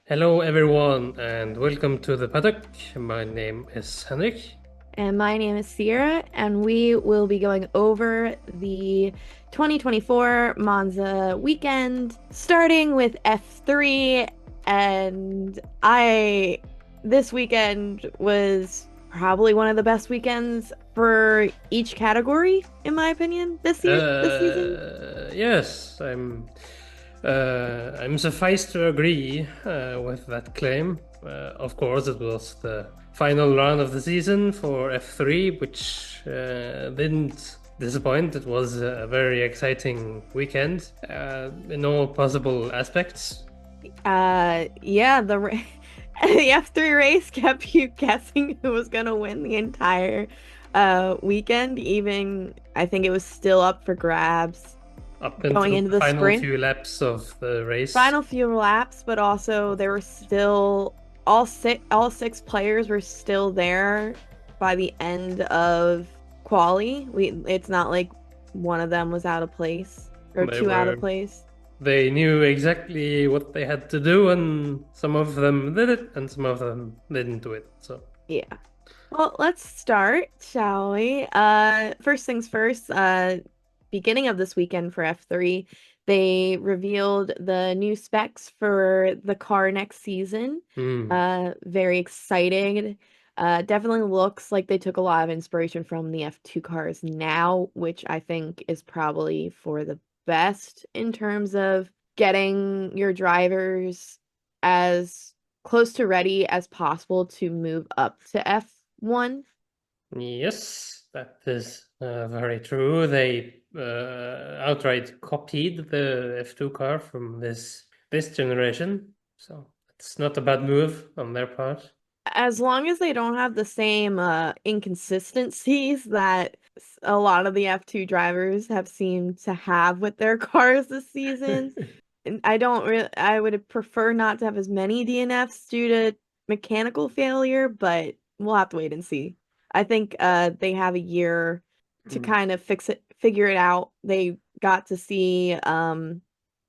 Hello, everyone, and welcome to the paddock. My name is Henrik. And my name is Sierra, and we will be going over the 2024 Monza weekend, starting with F3. And this weekend was probably one of the best weekends for each category, in my opinion, this season. Yes, I'm suffice to agree with that claim. Of course, it was the final round of the season for F3, which didn't disappoint. It was a very exciting weekend in all possible aspects. Yeah, the F3 race kept you guessing who was gonna win the entire weekend. Even I think it was still up for grabs Up going until into the the final sprint. few laps of the race. Final few laps, but also there were still all six players were still there by the end of quali. It's not like one of them was out of place or They two out of were place. They knew exactly what they had to do, and some of them did it, and some of them didn't do it. So, Yeah. Well, let's start, shall we? First things first, beginning of this weekend for F3, they revealed the new specs for the car next season. hmm. Very excited. Definitely looks like they took a lot of inspiration from the F2 cars now, which I think is probably for the best in terms of getting your drivers as close to ready as possible to move up to F1. Yes, that is very true. They outright copied the F2 car from this generation, so it's not a bad move on their part. As long as they don't have the same inconsistencies that a lot of the F2 drivers have seemed to have with their cars this season. And I would prefer not to have as many DNFs due to mechanical failure, but we'll have to wait and see. I think they have a year to Mm. kind of figure it out. They got to see the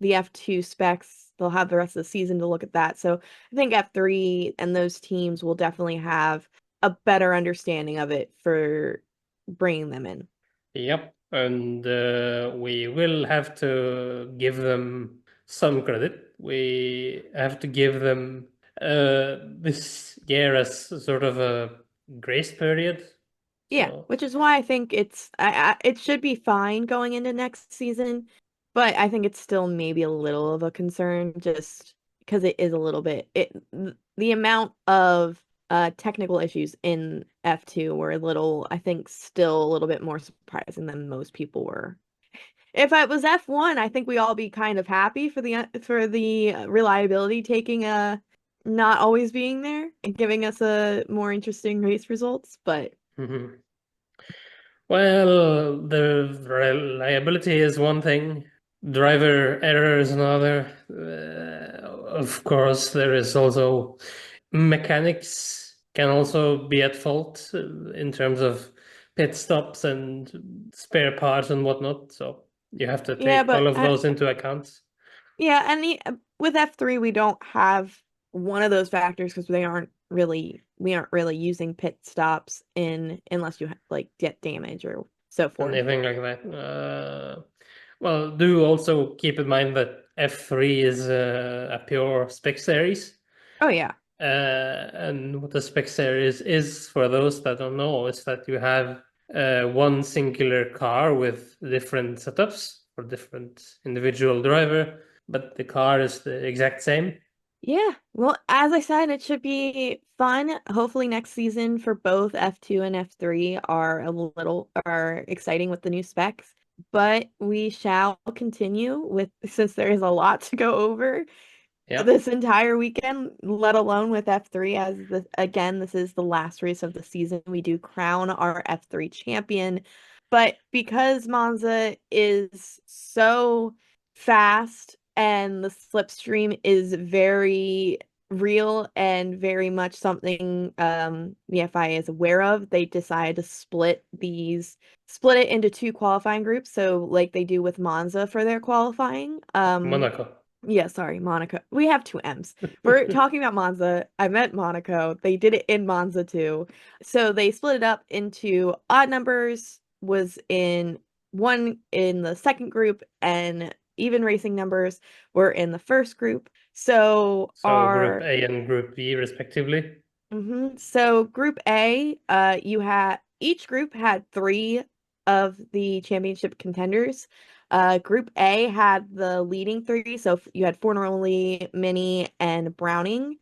F2 specs. They'll have the rest of the season to look at that. So I think F3 and those teams will definitely have a better understanding of it for bringing them in. Yep, and we will have to give them some credit. We have to give them this year as sort of a grace period. Yeah, So, which is why I think it should be fine going into next season, but I think it's still maybe a little of a concern just because it is a little bit the amount of technical issues in F2 were a little, I think, still a little bit more surprising than most people were. If it was F1, I think we all be kind of happy for the reliability taking a not always being there and giving us a more interesting race results, but mhm. Well, the reliability is one thing, driver error is another. Of course, there is also mechanics can also be at fault in terms of pit stops and spare parts and whatnot. So you have to yeah, take all but of those into account. yeah, and with F3 we don't have one of those factors because we aren't really using pit stops in unless you like get damage or so forth. Anything like that. Well, do also keep in mind that F3 is a pure spec series. Oh yeah. And what the spec series is, for those that don't know, is that you have one singular car with different setups for different individual driver, but the car is the exact same. Yeah. Well, as I said, it should be fun. Hopefully next season for both F2 and F3 are exciting with the new specs. But we shall continue with since there is a lot to go over Yeah. this entire weekend, let alone with F3 as this is the last race of the season. We do crown our F3 champion. But because Monza is so fast and the slipstream is very real and very much something the FIA is aware of, they decided to split it into two qualifying groups, so like they do with Monza for their qualifying. Monaco. Yeah, sorry, Monaco. We have two M's. We're talking about Monza. I meant Monaco. They did it in Monza too. So they split it up into odd numbers was in one in the second group and even racing numbers were in the first group. So So Group our A and Group B, respectively. So Group A, you had each group had three of the championship contenders. Group A had the leading three, so you had Fornaroli, Mini, and Browning.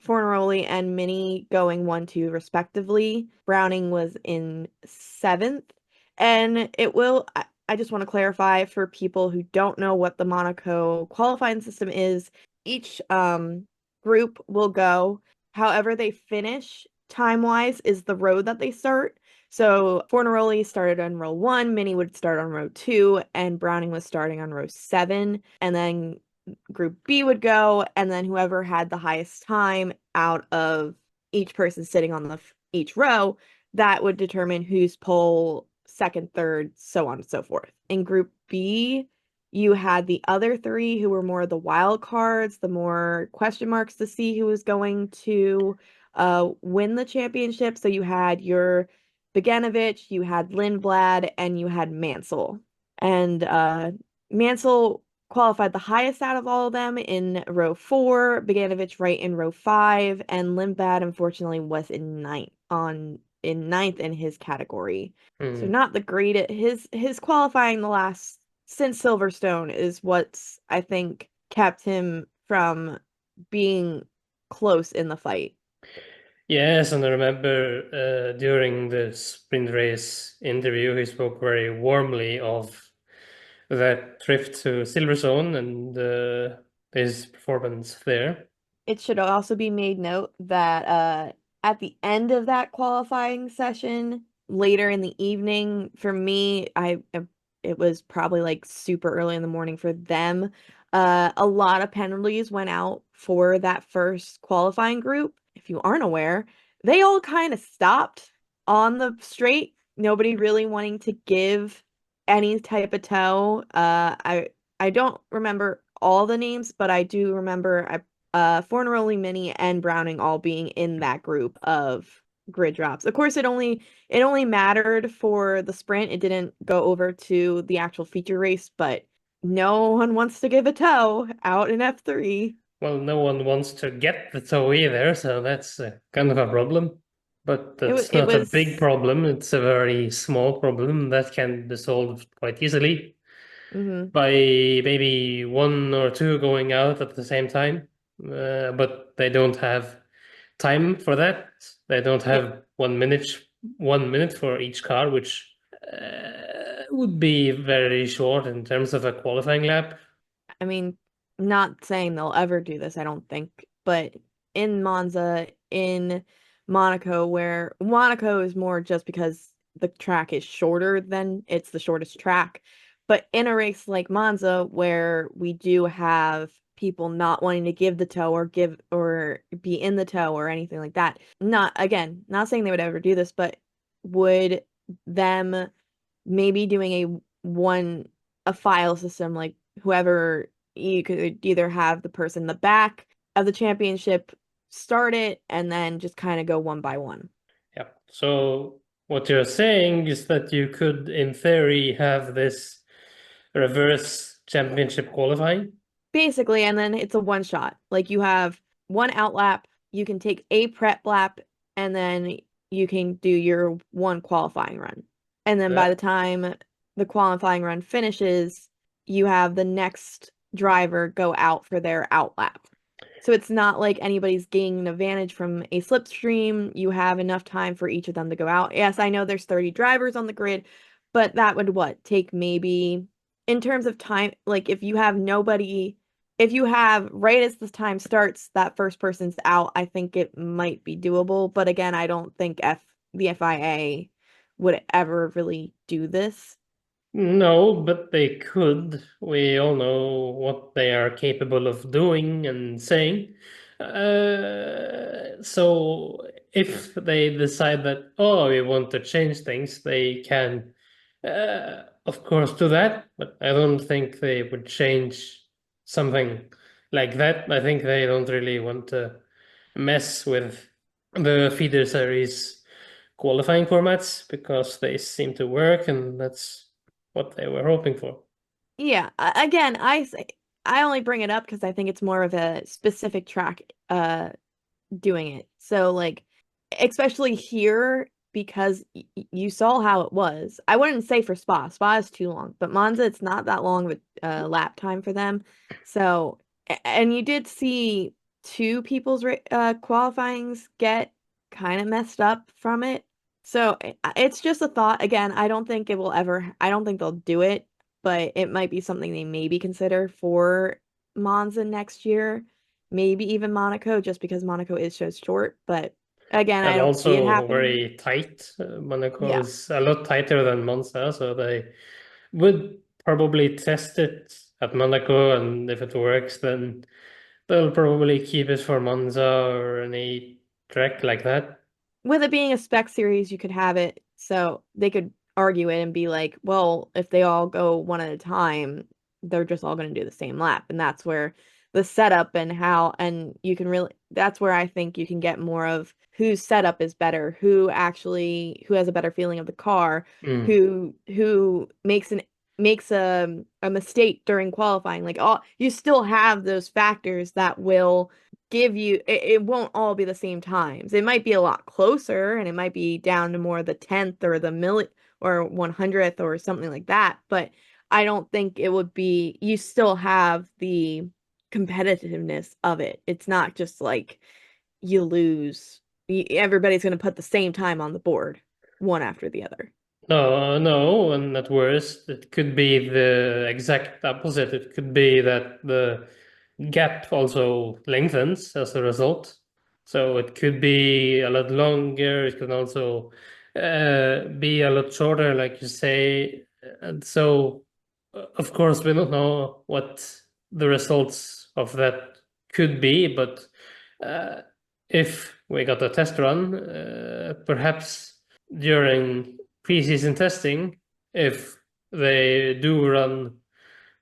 Fornaroli and Mini going 1, 2 respectively. Browning was in seventh, and it will. I just want to clarify for people who don't know what the Monaco qualifying system is. Each group will go. However, they finish time-wise is the road that they start. So Fornaroli started on row one, Minnie would start on row two, and Browning was starting on row seven. And then group B would go, and then whoever had the highest time out of each person sitting on each row, that would determine who's pole, second, third, so on and so forth. In group B, you had the other three who were more the wild cards, the more question marks to see who was going to win the championship. So you had your Beganovic, you had Lindblad, and you had Mansell. And Mansell qualified the highest out of all of them in row four, Beganovic right in row five, and Lindblad unfortunately was in ninth in his category. So Hmm. not the greatest. His qualifying the last since Silverstone is what's I think kept him from being close in the fight. Yes, and I remember during the sprint race interview, he spoke very warmly of that trip to Silverstone and his performance there. It should also be made note that at the end of that qualifying session, later in the evening, for me, it was probably like super early in the morning for them. A lot of penalties went out for that first qualifying group. If you aren't aware, they all kind of stopped on the straight, nobody really wanting to give any type of tow. I don't remember all the names, but I do remember Fornaroli, Mini, and Browning all being in that group of grid drops. Of course, it only mattered for the sprint. It didn't go over to the actual feature race, but no one wants to give a tow out in F3. Well, no one wants to get the tow either, so that's kind of a problem. But It was that's it not a big was problem. It's a very small problem that can be solved quite easily mhm. by maybe one or two going out at the same time. But they don't have time for that. They don't It have 1 minute for each car, which would be very short in terms of a qualifying lap. I mean, not saying they'll ever do this, I don't think, but in Monza, in Monaco, where Monaco is more just because the track is shorter than it's the shortest track. But in a race like Monza, where we do have people not wanting to give the tow or give or be in the tow or anything like that, not saying they would ever do this, but would them maybe doing a file system like whoever you could either have the person in the back of the championship start it and then just kind of go one by one. Yeah. So what you're saying is that you could, in theory, have this reverse championship qualifying. Basically, and then it's a one shot. Like you have one out lap, you can take a prep lap, and then you can do your one qualifying run. And then by the That time the qualifying run finishes, you have the next driver go out for their out lap. So it's not like anybody's gaining an advantage from a slipstream. You have enough time for each of them to go out. Yes, I know there's 30 drivers on the grid, but that would what take maybe in terms of time, like if you have right as the time starts, that first person's out, I think it might be doable. But again, I don't think the FIA would ever really do this. No, but they could. We all know what they are capable of doing and saying. So if they decide that, oh, we want to change things, they can, of course, do that. But I don't think they would change something like that, I think they don't really want to mess with the feeder series qualifying formats because they seem to work, and that's what they were hoping for. Yeah, again, I only bring it up because I think it's more of a specific track doing it. So like especially here because you saw how it was. I wouldn't say for Spa. Spa is too long, but Monza it's not that long of a lap time for them. So and you did see two people's qualifyings get kind of messed up from it. So it's just a thought. Again, I don't think it will ever, I don't think they'll do it, but it might be something they maybe consider for Monza next year. Maybe even Monaco, just because Monaco is so short. But again, I And don't see it also happening. very tight. Monaco Yeah. is a lot tighter than Monza, so they would probably test it at Monaco, and if it works, then they'll probably keep it for Monza or any track like that. With it being a spec series, you could have it so they could argue it and be like, well, if they all go one at a time, they're just all going to do the same lap. And that's where the setup and how, and you can really, that's where I think you can get more of whose setup is better, who has a better feeling of the car, Mm. who makes a mistake during qualifying. Like all, you still have those factors that will give you it won't all be the same times. It might be a lot closer and it might be down to more the 10th or the milli or 100th or something like that, but I don't think it would be you still have the competitiveness of it. It's not just like you lose. Everybody's going to put the same time on the board, one after the other. No, no, and at worst, it could be the exact opposite. It could be that the gap also lengthens as a result. So it could be a lot longer. It could also be a lot shorter, like you say. And so, of course, we don't know what the results of that could be, but uh, if we got a test run, perhaps during preseason testing, if they do run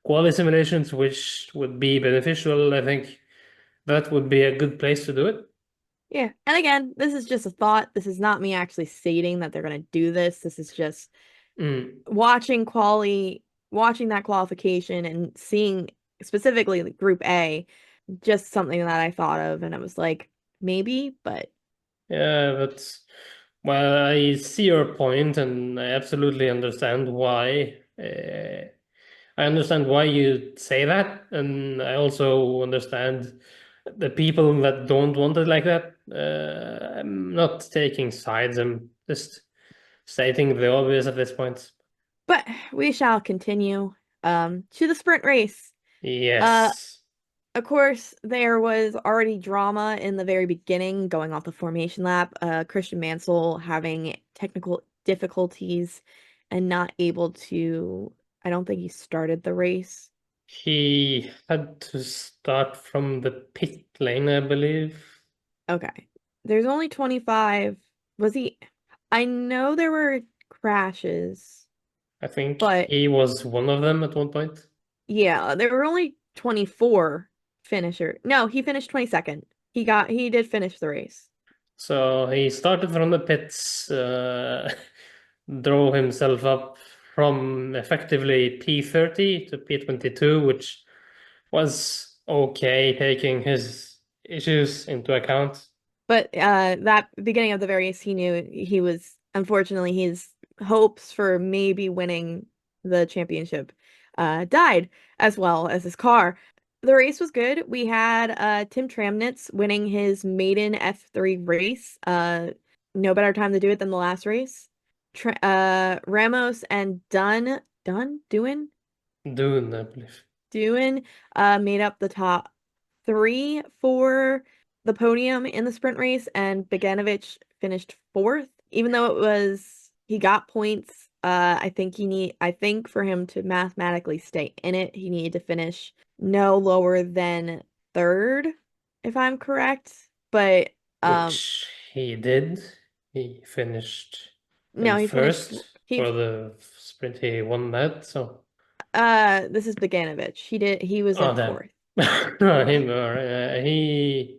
quality simulations, which would be beneficial, I think that would be a good place to do it. Yeah. And again, this is just a thought. This is not me actually stating that they're going to do this. This is just Mm. watching that qualification and seeing specifically the Group A, just something that I thought of, and I was like, maybe, but Yeah, that's well, I see your point, and I absolutely understand why. I understand why you say that, and I also understand the people that don't want it like that. I'm not taking sides. I'm just stating the obvious at this point. but we shall continue to the sprint race. Uh Yes. of course, there was already drama in the very beginning going off the formation lap. Christian Mansell having technical difficulties and not able to, I don't think he started the race. He had to start from the pit lane, I believe. Okay. There's only 25. Was he? I know there were crashes, I think but he was one of them at one point. yeah, there were only 24 finisher. No, he finished 22nd. He did finish the race. So he started from the pits, drove himself up from effectively P30 to P22, which was okay, taking his issues into account. But that beginning of the race, he knew he was unfortunately his hopes for maybe winning the championship died as well as his car. The race was good. We had Tim Tramnitz winning his maiden F3 race. No better time to do it than the last race. Ramos and Doohan Dune, I believe. Doohan made up the top three for the podium in the sprint race, and Bogdanovich finished fourth. Even though it was he got points, I think for him to mathematically stay in it, he needed to finish no lower than third, if I'm correct. But Which he did. He finished no, in he finished first he for the sprint. He won that. So, this is Bogdanovich. He was oh in damn. fourth. No, him or he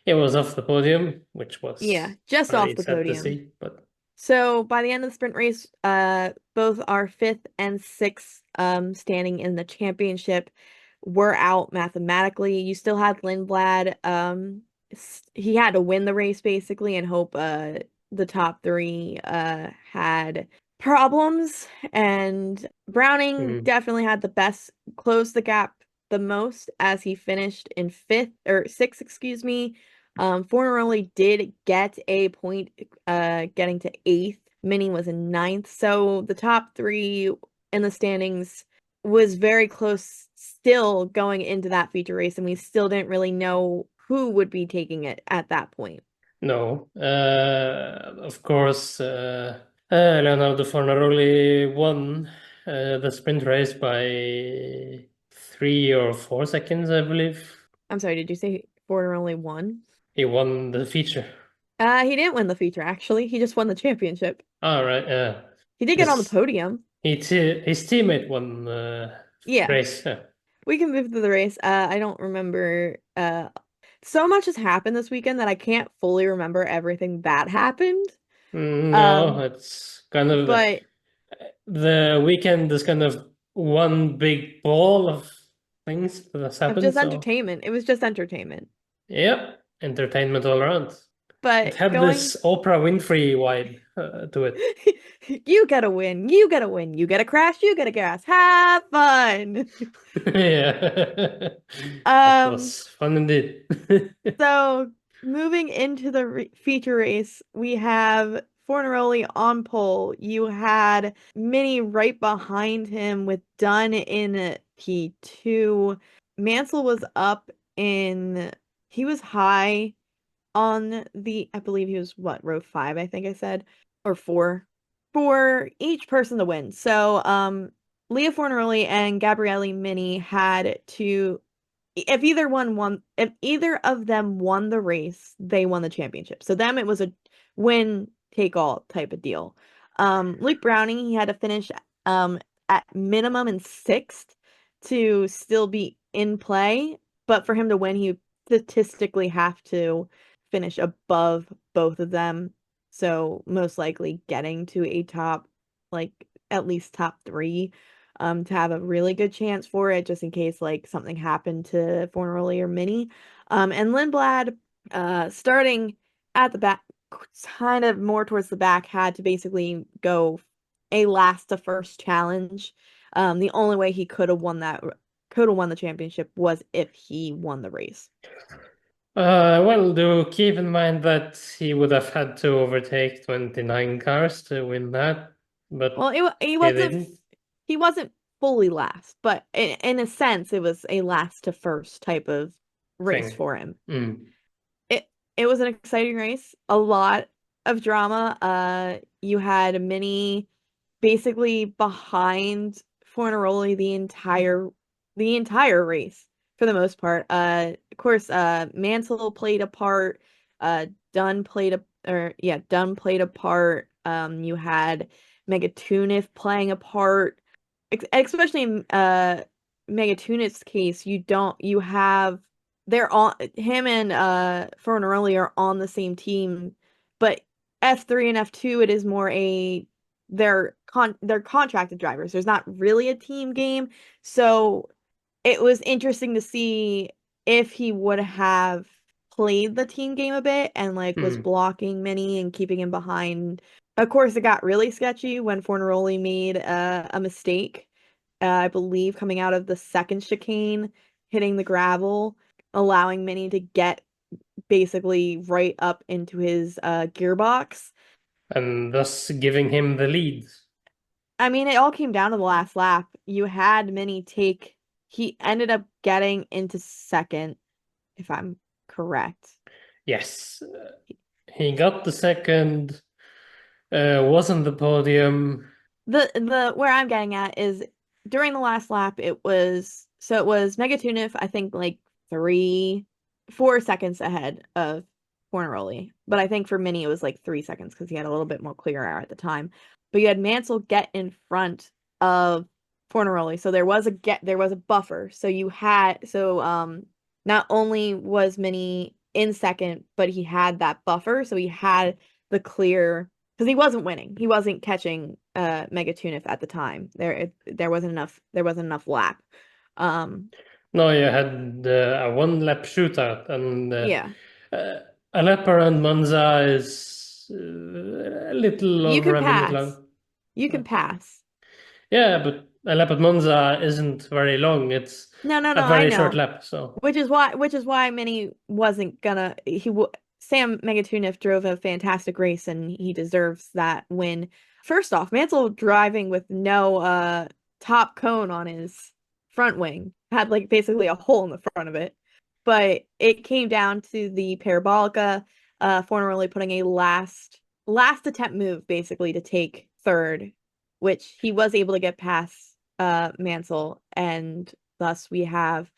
was off the podium, which Yeah, was just off very the sad to podium. see. But So by the end of the sprint race, both our fifth and sixth standing in the championship were out mathematically. You still had Lindblad. He had to win the race basically and hope the top three had problems. And Browning mm, definitely had the best, closed the gap the most as he finished in fifth or sixth, excuse me. Forneroli did get a point, getting to eighth. Minnie was in ninth. So the top three in the standings was very close still going into that feature race, and we still didn't really know who would be taking it at that point. no, of course, Leonardo Fornaroli won the sprint race by 3 or 4 seconds, I believe. I'm sorry, did you say Forneroli won? He won the feature. He didn't win the feature, actually. He just won the championship. All right, He did get on the his podium. his teammate won the Yeah, race. Yeah. we can move to the race. I don't remember. So much has happened this weekend that I can't fully remember everything that happened. No, Um, it's kind of but the weekend is kind of one big ball of things that has of happened. just So, entertainment. It was just entertainment. yeah, entertainment all around. It But had going, this Oprah Winfrey vibe to it. you get a win, you get a win, you get a crash, you get a gas. Have fun. Yeah, that Um, was fun indeed. so moving into the feature race, we have Fornaroli on pole. You had Minnie right behind him with Dunn in P2. Mansell was up in, he was high on the, I believe he was what, row five, I think I said, or four, for each person to win. So, Leah Fornaroli and Gabriele Mini had to, if either of them won the race, they won the championship. So them, it was a win take all type of deal. Luke Browning, he had to finish at minimum in sixth to still be in play, but for him to win, he statistically have to finish above both of them. So most likely getting to a top, like at least top three, to have a really good chance for it, just in case like something happened to Fornerly or Minnie. And Lindblad, starting at the back, kind of more towards the back, had to basically go a last to first challenge. The only way he could have won the championship was if he won the race. Well, do keep in mind that he would have had to overtake 29 cars to win that, Well, but he he wasn't didn't he wasn't fully last, but in a sense, it was a last to first type of race thing. for him. Mm. It it was an exciting race, a lot of drama. You had Minnie basically behind Fornaroli the entire race for the most part. Of course, Mansell played a part. Dunn played a or yeah, Dunn played a part. You had Megatunif playing a part. Especially in Megatunif's case, you have they're on him and Fornaroli are on the same team, but F3 and F2 it is more a they're contracted drivers. There's not really a team game. So it was interesting to see if he would have played the team game a bit and like was Mm. blocking Minnie and keeping him behind. Of course, it got really sketchy when Fornaroli made a mistake. I believe coming out of the second chicane, hitting the gravel, allowing Minnie to get basically right up into his gearbox. And thus giving him the lead. I mean, it all came down to the last lap. You had Minnie take, he ended up getting into second, if I'm correct. Yes, he got the second, was on the podium. The where I'm getting at is during the last lap, it was Megatunif, I think like 4 seconds ahead of Fornaroli. But I think for Minnie it was like 3 seconds because he had a little bit more clear air at the time. But you had Mansell get in front of Fornaroli. So there was a buffer. So you had not only was Mini in second, but he had that buffer. So he had the clear because he wasn't winning. He wasn't catching Megatunif at the time. There wasn't enough lap. Um No, you had a one lap shootout, and yeah. uh, a lap around Monza is a little You over can a minute long. pass. You Uh, can pass. Yeah, but a lap at Monza isn't very long. It's No, no, a no, I very short know. lap, so. Which is why Minnie wasn't gonna Sam Megatunif drove a fantastic race and he deserves that win. First off, Mansell driving with no top cone on his front wing had like basically a hole in the front of it. But it came down to the parabolica, Fornaroli putting a last attempt move basically to take third, which he was able to get past Mansell, and thus we have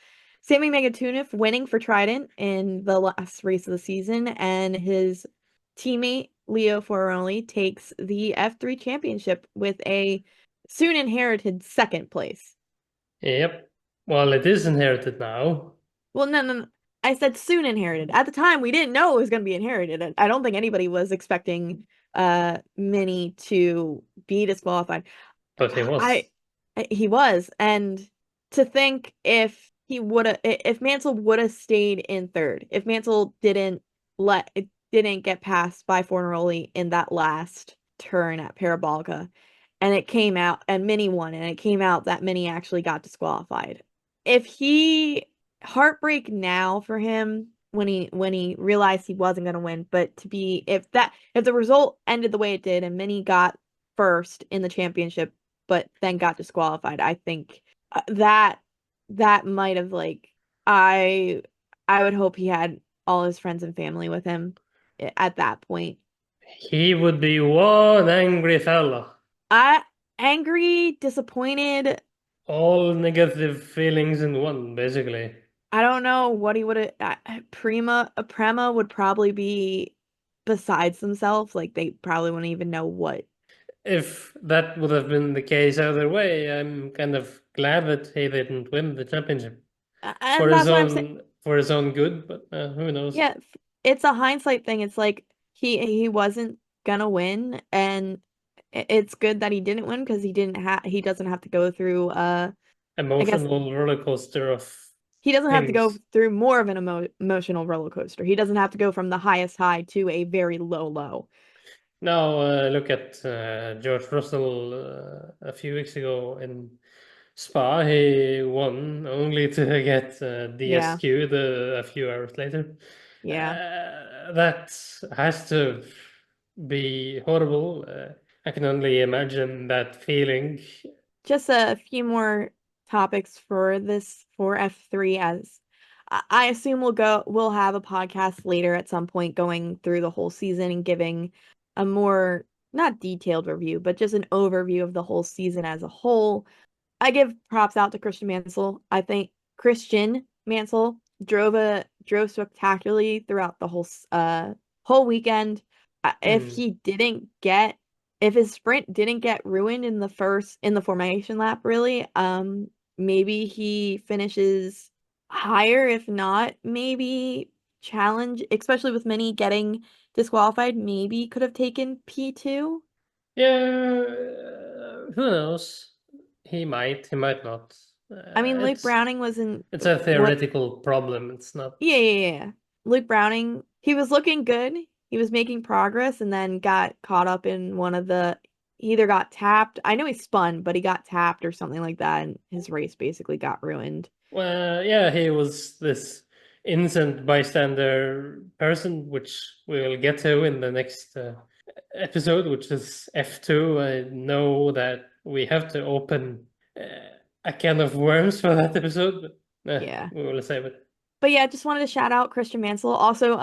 Sammy Megatunif winning for Trident in the last race of the season, and his teammate Leo Forerunner takes the F3 championship with a soon inherited second place. Yep. Well, it is inherited now, Well, no, no, no. I said soon inherited. At the time, we didn't know it was going to be inherited. I don't think anybody was expecting Minnie to be disqualified. but he was. I he was, and to think if Mansell would have stayed in third, if Mansell didn't get passed by Fornaroli in that last turn at Parabolica, and it came out and Minnie won, and it came out that Minnie actually got disqualified. If he heartbreak now for him when he realized he wasn't going to win, but to be if the result ended the way it did and Minnie got first in the championship but then got disqualified. I think that might have like I I would hope he had all his friends and family with him at that point. He would be one angry fella. I angry, disappointed. All negative feelings in one, basically. I don't know what he would have. Prema would probably be besides themselves. Like they probably wouldn't even know what. If that would have been the case either way, I'm kind of glad that he didn't win the championship And that's what I'm saying. for his own good, but who knows? Yeah, it's a hindsight thing. It's like he wasn't gonna win, and it's good that he didn't win because he doesn't have to go through I guess Emotional roller coaster of he doesn't have to go things. through more of an emotional roller coaster. He doesn't have to go from the highest high to a very low low. Now look at George Russell a few weeks ago in Spa. He won only to get Yeah, DSQ'd a few hours later. yeah. That has to be horrible. I can only imagine that feeling. Just a few more topics for F3 as I assume we'll have a podcast later at some point going through the whole season and giving a more not detailed review, but just an overview of the whole season as a whole. I give props out to Christian Mansell. I think Christian Mansell drove spectacularly throughout the whole weekend. If Hmm. he didn't get if his sprint didn't get ruined in the formation lap, really, maybe he finishes higher. If not, maybe challenge, especially with many getting disqualified, maybe could have taken P2. Yeah, who knows? He might not. I mean, Luke It's Browning wasn't it's a what theoretical problem. It's not. Yeah, yeah, yeah. Luke Browning, he was looking good. He was making progress and then got caught up in he either got tapped. I know he spun, but he got tapped or something like that, and his race basically got ruined. Well, yeah, he was this innocent bystander person, which we will get to in the next episode, which is F2. I know that we have to open uh, a can of worms for that episode, but Yeah. we will save it. But yeah, just wanted to shout out Christian Mansell. Also,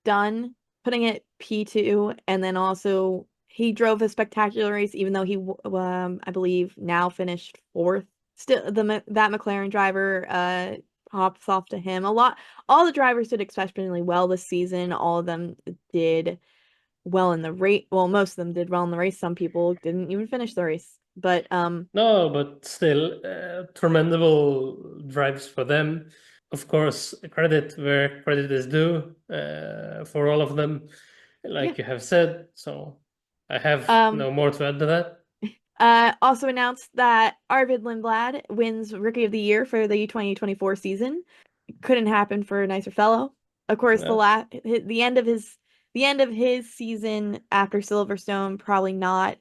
Dunn putting it P2, and then also he drove a spectacular race, even though I believe now finished fourth. Still, that McLaren driver pops off to him a lot. All the drivers did exceptionally well this season. All of them did well in the race. Well, most of them did well in the race. Some people didn't even finish the race. But No, but still, commendable drives for them. Of course, credit where credit is due, for all of them, yeah. like you have said. So I have Um no more to add to that. Also announced that Arvid Lindblad wins Rookie of the Year for the 2024 season. Couldn't happen for a nicer fellow. Of course, Yeah, the end of his season after Silverstone probably not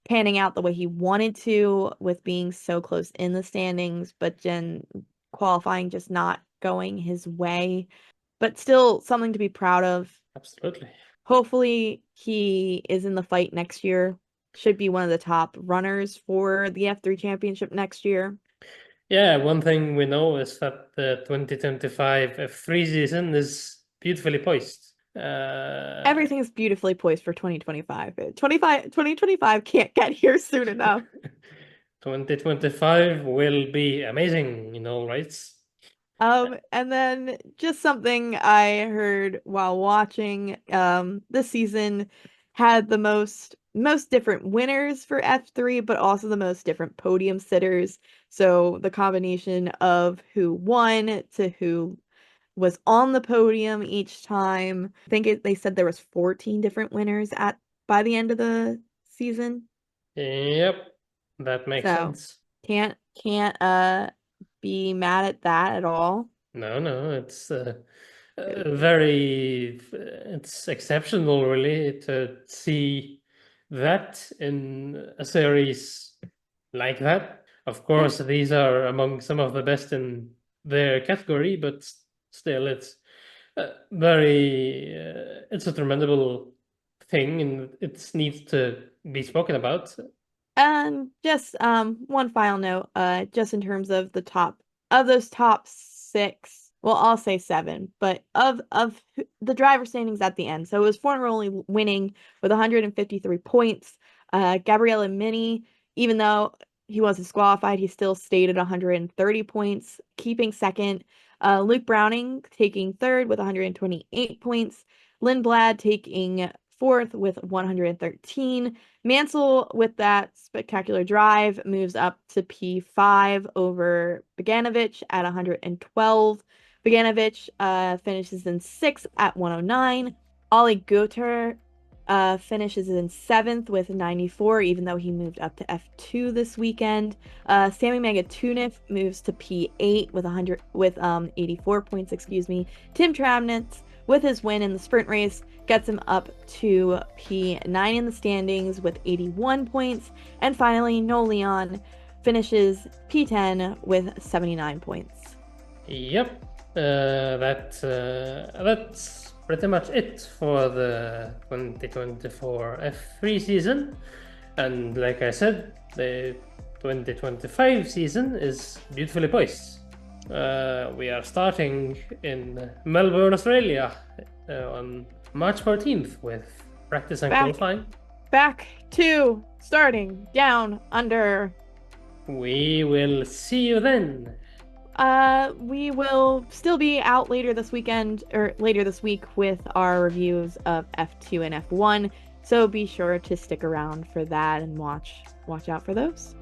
panning out the way he wanted to with being so close in the standings, but then qualifying just not going his way. But still something to be proud of. absolutely. Hopefully he is in the fight next year. Should be one of the top runners for the F3 championship next year. Yeah, one thing we know is that the 2025 F3 season is beautifully poised. Everything's beautifully poised for 2025. 2025 can't get here soon enough. 2025 will be amazing in all rights. And then just something I heard while watching, this season had the most different winners for F3, but also the most different podium sitters. So the combination of who won to who was on the podium each time. I think they said there was 14 different winners at by the end of the season. Yep, that makes So sense. can't be mad at that at all. No, no, it's It- it's exceptional, really, to see that in a series like that. Of yeah. course, these are among some of the best in their category, but still, it's it's a commendable thing, and it needs to be spoken about. And just one final note, just in terms of those top six, well, I'll say seven, but the driver standings at the end. So it was Fornaroli winning with 153 points. Gabriele Mini, even though he was disqualified, he still stayed at 130 points, keeping second. Luke Browning taking third with 128 points. Lindblad taking fourth with 113. Mansell, with that spectacular drive, moves up to P5 over Bogdanovich at 112. Bogdanovich finishes in sixth at 109. Ollie Guter finishes in seventh with 94, even though he moved up to F2 this weekend. Sammy Megatunif moves to P8 with 84 points, excuse me. Tim Travnitz, with his win in the sprint race, gets him up to P9 in the standings with 81 points. And finally, Noel Leon finishes P10 with 79 points. Yep, that's pretty much it for the 2024 F3 season. And like I said, the 2025 season is beautifully poised. We are starting in Melbourne, Australia, on March 14th with practice and Back, qualifying. back to starting down under. We will see you then. We will still be out later this weekend or later this week with our reviews of F2 and F1. So be sure to stick around for that and watch out for those.